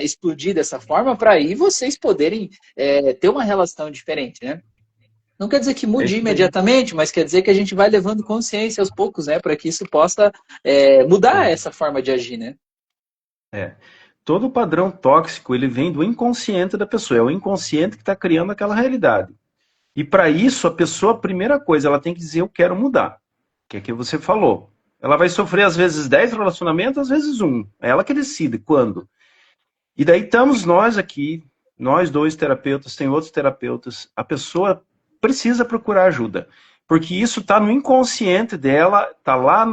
explodir dessa forma para aí vocês poderem ter uma relação diferente, né? Não quer dizer que mude imediatamente, mas quer dizer que a gente vai levando consciência aos poucos, né? Para que isso possa mudar essa forma de agir, né? Todo padrão tóxico, ele vem do inconsciente da pessoa. É o inconsciente que está criando aquela realidade. E para isso, a pessoa, a primeira coisa, ela tem que dizer, eu quero mudar. Que é o que você falou. Ela vai sofrer, às vezes, 10 relacionamentos, às vezes um. É ela que decide quando. E daí estamos nós aqui, nós dois terapeutas, tem outros terapeutas. A pessoa precisa procurar ajuda. Porque isso está no inconsciente dela, está lá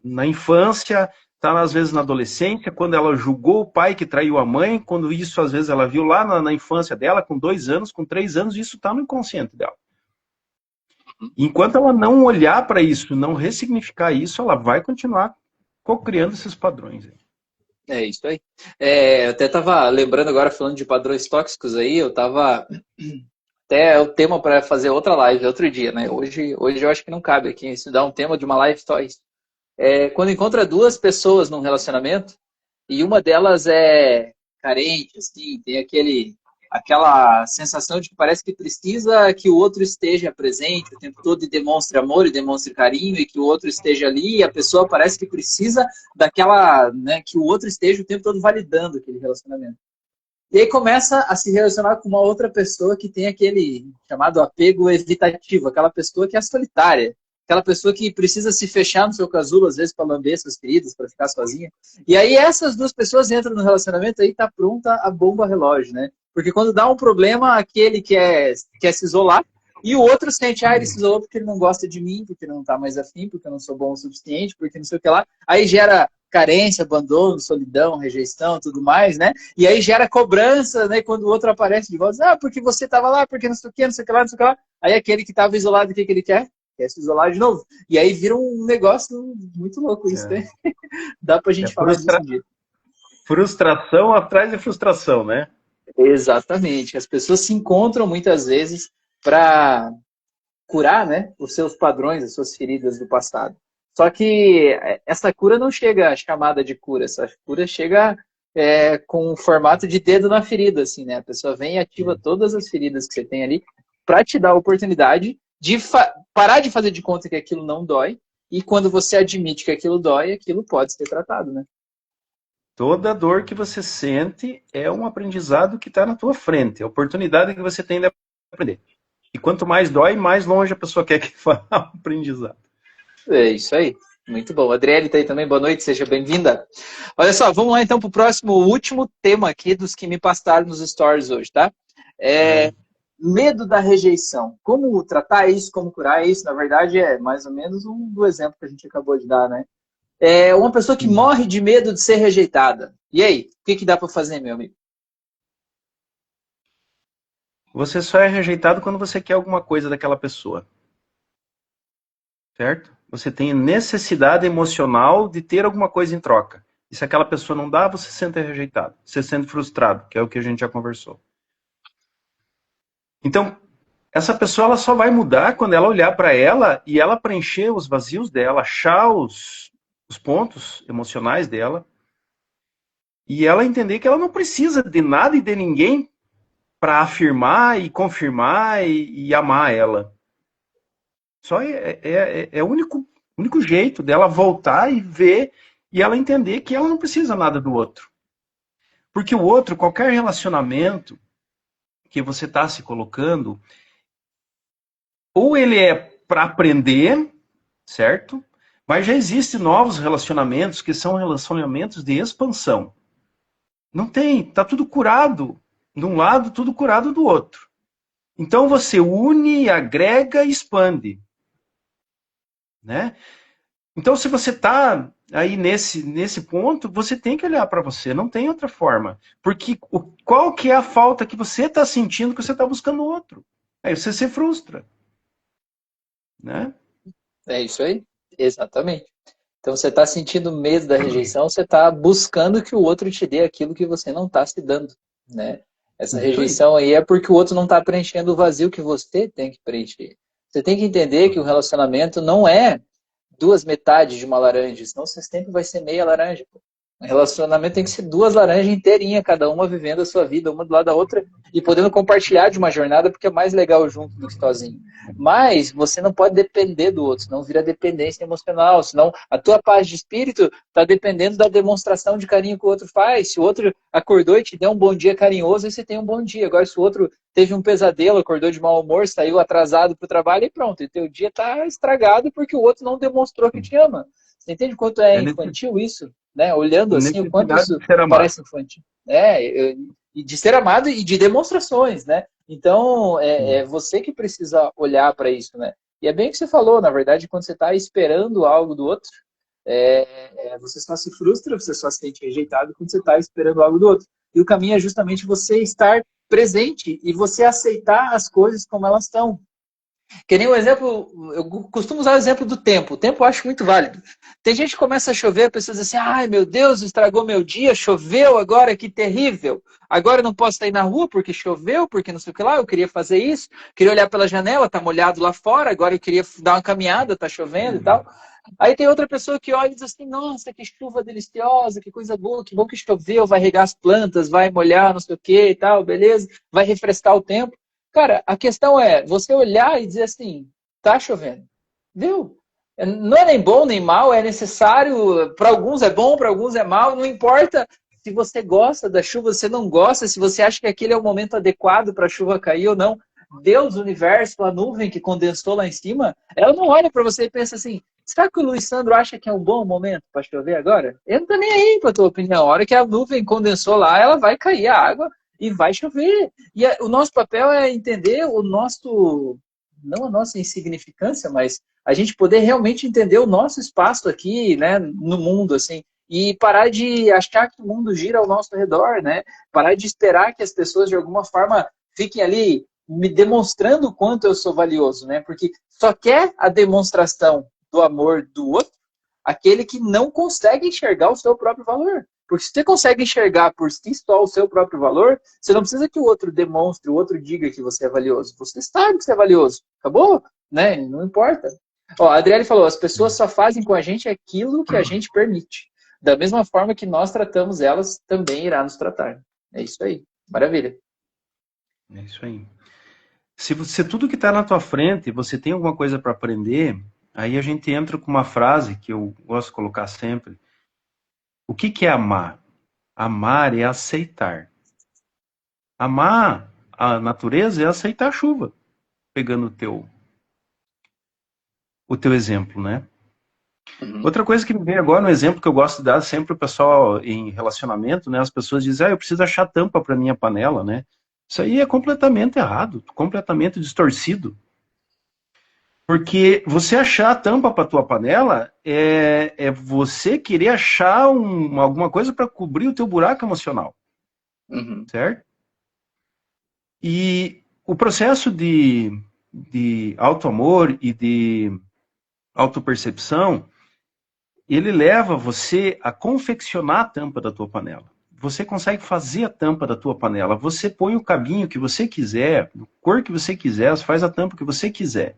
na infância, está às vezes na adolescência, quando ela julgou o pai que traiu a mãe, quando isso às vezes ela viu lá na infância dela, com 2 anos, com 3 anos, isso está no inconsciente dela. Enquanto ela não olhar para isso, não ressignificar isso, ela vai continuar co-criando esses padrões. É isso aí. Eu até estava lembrando agora, falando de padrões tóxicos aí, eu estava... Até é o tema para fazer outra live, outro dia, né? Hoje eu acho que não cabe aqui estudar um tema de uma live só isso. Quando encontra duas pessoas num relacionamento e uma delas é carente, assim, tem aquela sensação de que parece que precisa que o outro esteja presente o tempo todo e demonstre amor e demonstre carinho e que o outro esteja ali e a pessoa parece que precisa daquela, né, que o outro esteja o tempo todo validando aquele relacionamento. E aí começa a se relacionar com uma outra pessoa que tem aquele chamado apego evitativo, aquela pessoa que é solitária, aquela pessoa que precisa se fechar no seu casulo, às vezes, para lamber suas feridas, para ficar sozinha. E aí essas duas pessoas entram no relacionamento, aí tá pronta a bomba relógio, né? Porque quando dá um problema, aquele quer se isolar, e o outro sente, ele se isolou porque ele não gosta de mim, porque ele não tá mais afim, porque eu não sou bom o suficiente, porque não sei o que lá. Aí gera carência, abandono, solidão, rejeição, tudo mais, né? E aí gera cobrança, né? Quando o outro aparece de volta, porque você estava lá, porque não sei o que, não sei o que lá, não sei o que lá. Aí aquele que estava isolado, o que ele quer? Quer se isolar de novo. E aí vira um negócio muito louco isso, né? Dá pra gente falar disso um dia. Frustração atrás de frustração, né? Exatamente. As pessoas se encontram muitas vezes para curar, né, os seus padrões, as suas feridas do passado. Só que essa cura não chega chamada de cura, essa cura chega com um formato de dedo na ferida, assim, né? A pessoa vem e ativa todas as feridas que você tem ali para te dar a oportunidade de parar de fazer de conta que aquilo não dói e quando você admite que aquilo dói, aquilo pode ser tratado, né? Toda dor que você sente é um aprendizado que está na tua frente, a oportunidade que você tem de aprender. E quanto mais dói, mais longe a pessoa quer que vá o aprendizado. É isso aí. Muito bom. Adriele está aí também. Boa noite, seja bem-vinda. Olha só, vamos lá então para o próximo, último tema aqui dos que me passaram nos stories hoje, tá? Medo da rejeição. Como tratar isso, como curar isso? Na verdade, é mais ou menos do exemplo que a gente acabou de dar, né? É uma pessoa que morre de medo de ser rejeitada. E aí, o que dá para fazer, meu amigo? Você só é rejeitado quando você quer alguma coisa daquela pessoa. Certo? Você tem necessidade emocional de ter alguma coisa em troca. E se aquela pessoa não dá, você se sente rejeitado. Você se sente frustrado, que é o que a gente já conversou. Então, essa pessoa ela só vai mudar quando ela olhar para ela e ela preencher os vazios dela, achar os pontos emocionais dela e ela entender que ela não precisa de nada e de ninguém para afirmar e confirmar e amar ela. Só é o único jeito dela voltar e ver e ela entender que ela não precisa nada do outro. Porque o outro, qualquer relacionamento que você está se colocando, ou ele é para aprender, certo? Mas já existem novos relacionamentos que são relacionamentos de expansão. Não tem, tá tudo curado de um lado, tudo curado do outro. Então você une, agrega e expande. Né? Então, se você está aí nesse ponto, você tem que olhar para você, não tem outra forma. Porque qual que é a falta que você está sentindo que você está buscando no outro? Aí você se frustra, né? É isso aí, exatamente. Então você está sentindo medo da rejeição, você está buscando que o outro te dê aquilo que você não está se dando, né? Essa Isso aí. rejeição aí é porque o outro não está preenchendo o vazio que você tem que preencher. Você tem que entender que o relacionamento não é duas metades de uma laranja, senão você sempre vai ser meia laranja. Pô. Um relacionamento tem que ser duas laranjas inteirinhas, cada uma vivendo a sua vida, uma do lado da outra, e podendo compartilhar de uma jornada, porque é mais legal junto do que sozinho. Mas você não pode depender do outro, senão vira dependência emocional, senão a tua paz de espírito está dependendo da demonstração de carinho que o outro faz. Se o outro acordou e te deu um bom dia carinhoso, aí você tem um bom dia. Agora, se o outro teve um pesadelo, acordou de mau humor, saiu atrasado para o trabalho e pronto. E teu dia está estragado porque o outro não demonstrou que te ama. Você entende o quanto é É infantil isso? Né? Olhando assim, o quanto necessidade isso de ser amado. parece infantil. E de ser amado e de demonstrações, né? Então, é você que precisa olhar para isso, né? E é bem o que você falou, na verdade, quando você está esperando algo do outro, você só se frustra, você só se sente rejeitado quando você está esperando algo do outro. E o caminho é justamente você estar presente e você aceitar as coisas como elas estão. Que nem o exemplo, eu costumo usar o exemplo do tempo. O tempo eu acho muito válido. Tem gente que começa a chover, a pessoa diz assim, ai meu Deus, estragou meu dia, choveu agora, que terrível. Agora eu não posso sair na rua porque choveu, porque não sei o que lá, eu queria fazer isso, queria olhar pela janela, tá molhado lá fora, agora eu queria dar uma caminhada, tá chovendo e tal. Aí tem outra pessoa que olha e diz assim, nossa, que chuva deliciosa, que coisa boa, que bom que choveu, vai regar as plantas, vai molhar, não sei o que e tal, beleza, vai refrescar o tempo. Cara, a questão é você olhar e dizer assim, tá chovendo, viu? Não é nem bom nem mal, é necessário, para alguns é bom, para alguns é mal, não importa se você gosta da chuva, se você não gosta, se você acha que aquele é o momento adequado para a chuva cair ou não. Deus, o universo, a nuvem que condensou lá em cima, ela não olha para você e pensa assim, será que o Luiz Sandro acha que é um bom momento para chover agora? Eu não tô nem aí para tua opinião. A hora que a nuvem condensou lá, ela vai cair a água e vai chover. E o nosso papel é entender o nosso, não a nossa insignificância, mas a gente poder realmente entender o nosso espaço aqui, né, no mundo, assim, e parar de achar que o mundo gira ao nosso redor, né? Parar de esperar que as pessoas de alguma forma fiquem ali me demonstrando o quanto eu sou valioso, né? Porque só quer a demonstração do amor do outro aquele que não consegue enxergar o seu próprio valor. Porque se você consegue enxergar por si só o seu próprio valor, você não precisa que o outro demonstre, o outro diga que você é valioso. Você sabe que você é valioso. Acabou? Né? Não importa. Ó, a Adriele falou, as pessoas só fazem com a gente aquilo que a gente permite. Da mesma forma que nós tratamos elas, também irá nos tratar. É isso aí. Maravilha. É isso aí. Se você tudo que está na tua frente, você tem alguma coisa para aprender, aí a gente entra com uma frase que eu gosto de colocar sempre. O que que é amar? Amar é aceitar. Amar a natureza é aceitar a chuva, pegando o teu exemplo, né? Uhum. Outra coisa que me vem agora, um exemplo que eu gosto de dar sempre o pessoal em relacionamento, né? As pessoas dizem, eu preciso achar tampa para minha panela, né? Isso aí é completamente errado, completamente distorcido. Porque você achar a tampa para tua panela é você querer achar alguma coisa para cobrir o teu buraco emocional, Uhum. certo? E o processo de auto-amor e de autopercepção, ele leva você a confeccionar a tampa da tua panela. Você consegue fazer a tampa da tua panela. Você põe o cabinho que você quiser, a cor que você quiser, faz a tampa que você quiser.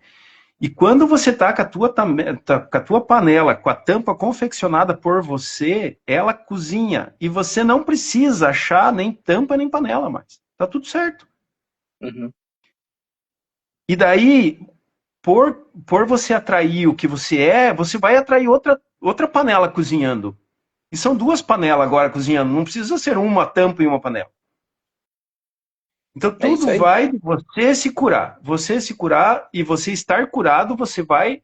E quando você está com a tua panela, com a tampa confeccionada por você, ela cozinha. E você não precisa achar nem tampa nem panela mais. Tá tudo certo. Uhum. E daí, por você atrair o que você é, você vai atrair outra panela cozinhando. E são duas panelas agora cozinhando. Não precisa ser uma tampa e uma panela. Então É isso tudo aí. vai de você se curar. Você se curar e você estar curado, você vai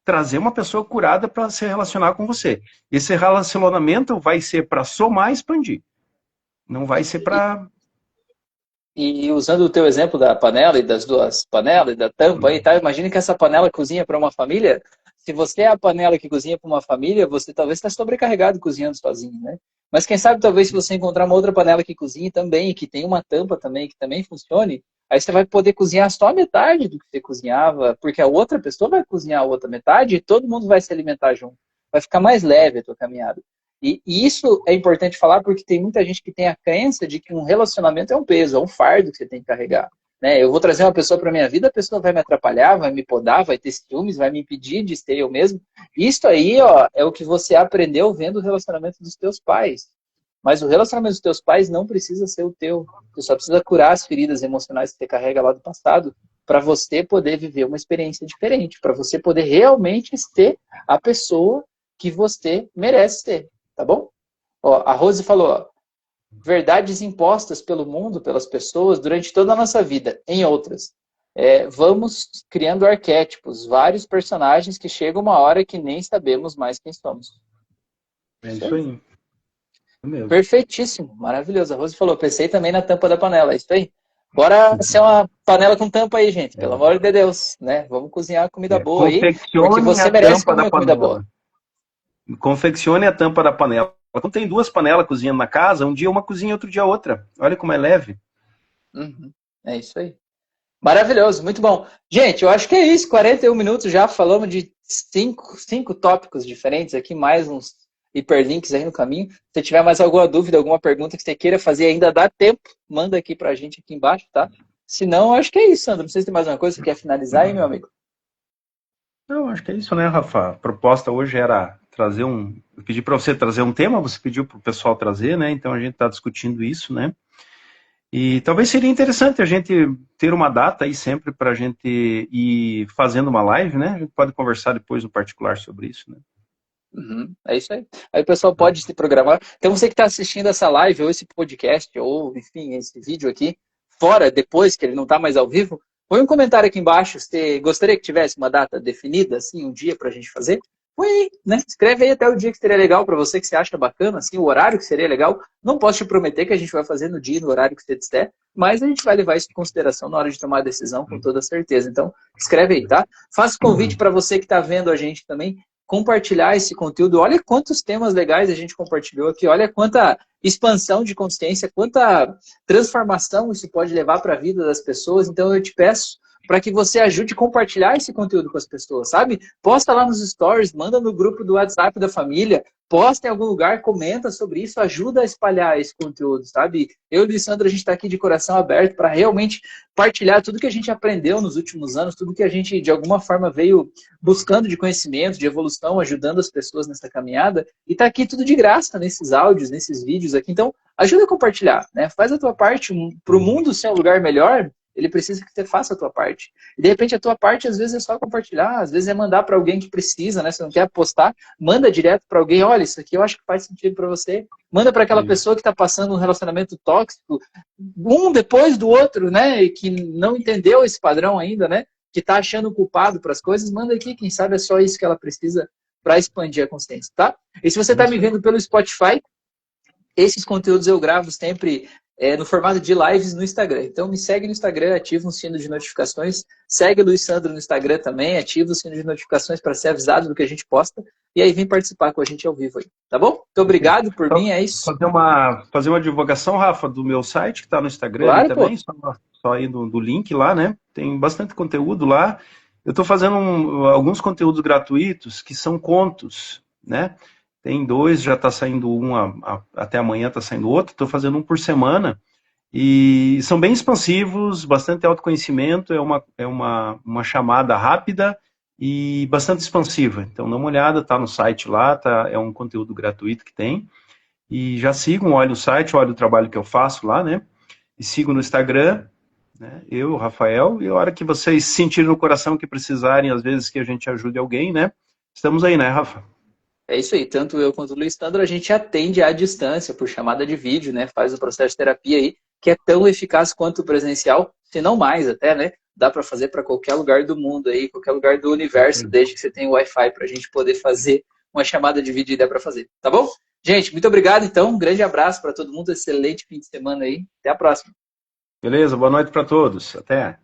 trazer uma pessoa curada para se relacionar com você. Esse relacionamento vai ser para somar e expandir. Não vai ser para. E usando o teu exemplo da panela e das duas panelas e da tampa aí, tá? Imagina que essa panela cozinha para uma família. se você é a panela que cozinha para uma família, você talvez está sobrecarregado cozinhando sozinho, né? Mas quem sabe, talvez, se você encontrar uma outra panela que cozinhe também, que tem uma tampa também, que também funcione, aí você vai poder cozinhar só a metade do que você cozinhava, porque a outra pessoa vai cozinhar a outra metade e todo mundo vai se alimentar junto. Vai ficar mais leve a tua caminhada. E isso é importante falar porque tem muita gente que tem a crença de que um relacionamento é um peso, é um fardo que você tem que carregar. Né? Eu vou trazer uma pessoa para minha vida, a pessoa vai me atrapalhar, vai me podar, vai ter ciúmes, vai me impedir de ser eu mesmo. Isso aí, ó, é o que você aprendeu vendo o relacionamento dos teus pais. Mas o relacionamento dos teus pais não precisa ser o teu. Você só precisa curar as feridas emocionais que você carrega lá do passado para você poder viver uma experiência diferente, para você poder realmente ser a pessoa que você merece ser, tá bom? Ó, a Rose falou, ó, verdades impostas pelo mundo, pelas pessoas, durante toda a nossa vida. Em outras, vamos criando arquétipos, vários personagens que chega uma hora que nem sabemos mais quem somos. É isso aí. Mesmo. Perfeitíssimo, maravilhoso. A Rose falou, pensei também na tampa da panela, é isso aí. Bora ser uma panela com tampa aí, gente, pelo amor de Deus, né? Vamos cozinhar comida boa aí, porque Confeccione você a merece tampa comer da uma comida panela. boa. Confeccione a tampa da panela. Quando tem duas panelas cozinhando na casa, um dia uma cozinha, outro dia outra. Olha como é leve. Uhum, é isso aí. Maravilhoso, muito bom. Gente, eu acho que é isso, 41 minutos já, falamos de cinco tópicos diferentes aqui, mais uns hiperlinks aí no caminho. Se tiver mais alguma dúvida, alguma pergunta que você queira fazer, ainda dá tempo, manda aqui pra gente aqui embaixo, tá? Se não, acho que é isso, Sandro. Não sei se tem mais uma coisa que você quer finalizar aí, meu amigo. Não, acho que é isso, né, Rafa? A proposta hoje era trazer Eu pedi para você trazer um tema, você pediu para o pessoal trazer, né? Então a gente está discutindo isso, né? E talvez seria interessante a gente ter uma data aí sempre para a gente ir fazendo uma live, né? A gente pode conversar depois no particular sobre isso, né? Uhum, é isso aí. Aí o pessoal pode se programar. Então você que está assistindo essa live, ou esse podcast, ou enfim, esse vídeo aqui, fora, depois que ele não está mais ao vivo, põe um comentário aqui embaixo. Você gostaria que tivesse uma data definida, assim, um dia para a gente fazer? Põe aí, né? Escreve aí até o dia que seria legal para você, que você acha bacana, assim, o horário que seria legal. Não posso te prometer que a gente vai fazer no dia e no horário que você disser, mas a gente vai levar isso em consideração na hora de tomar a decisão com toda certeza. Então, escreve aí, tá? Faço convite para você que está vendo a gente também compartilhar esse conteúdo. Olha quantos temas legais a gente compartilhou aqui, olha quanta expansão de consciência, quanta transformação isso pode levar para a vida das pessoas. Então eu te peço para que você ajude a compartilhar esse conteúdo com as pessoas, sabe? Posta lá nos stories, manda no grupo do WhatsApp da família, posta em algum lugar, comenta sobre isso, ajuda a espalhar esse conteúdo, sabe? Eu e o Lissandro, a gente está aqui de coração aberto para realmente partilhar tudo que a gente aprendeu nos últimos anos, tudo que a gente, de alguma forma, veio buscando de conhecimento, de evolução, ajudando as pessoas nessa caminhada. E está aqui tudo de graça, nesses áudios, nesses vídeos aqui. Então, ajuda a compartilhar, né? Faz a tua parte. Para o mundo ser um lugar melhor, ele precisa que você faça a tua parte. E, de repente, a tua parte, às vezes, é só compartilhar, às vezes é mandar para alguém que precisa, né? Você não quer postar, manda direto para alguém, olha, isso aqui eu acho que faz sentido para você. Manda para aquela pessoa que está passando um relacionamento tóxico, um depois do outro, né? E que não entendeu esse padrão ainda, né? Que está achando culpado para as coisas, manda aqui, quem sabe é só isso que ela precisa para expandir a consciência, tá? E se você está me vendo pelo Spotify, esses conteúdos eu gravo sempre no formato de lives no Instagram. Então me segue no Instagram, ativa o sino de notificações. Segue o Luiz Sandro no Instagram também, ativa o sino de notificações para ser avisado do que a gente posta. E aí vem participar com a gente ao vivo aí, tá bom? Muito obrigado por mim, é isso. Fazer uma divulgação, Rafa, do meu site, que está no Instagram Claro, ali também, só aí do link lá, né? Tem bastante conteúdo lá. Eu estou fazendo alguns conteúdos gratuitos que são contos, né? Tem dois, já está saindo até amanhã está saindo outro, estou fazendo um por semana, e são bem expansivos, bastante autoconhecimento, é uma chamada rápida e bastante expansiva. Então dá uma olhada, está no site lá, é um conteúdo gratuito que tem, e já sigam, olhem o site, olhem o trabalho que eu faço lá, né? E sigam no Instagram, né? Eu, Rafael, e a hora que vocês sentirem no coração que precisarem, às vezes que a gente ajude alguém, né? Estamos aí, né, Rafa? É isso aí, tanto eu quanto o Luiz Sandro, a gente atende à distância, por chamada de vídeo, né? Faz o processo de terapia aí, que é tão eficaz quanto o presencial, se não mais até, né? Dá para fazer para qualquer lugar do mundo aí, qualquer lugar do universo, desde que você tenha o Wi-Fi para a gente poder fazer uma chamada de vídeo e dá para fazer, tá bom? Gente, muito obrigado então, um grande abraço para todo mundo, excelente fim de semana aí, até a próxima. Beleza, boa noite para todos, até.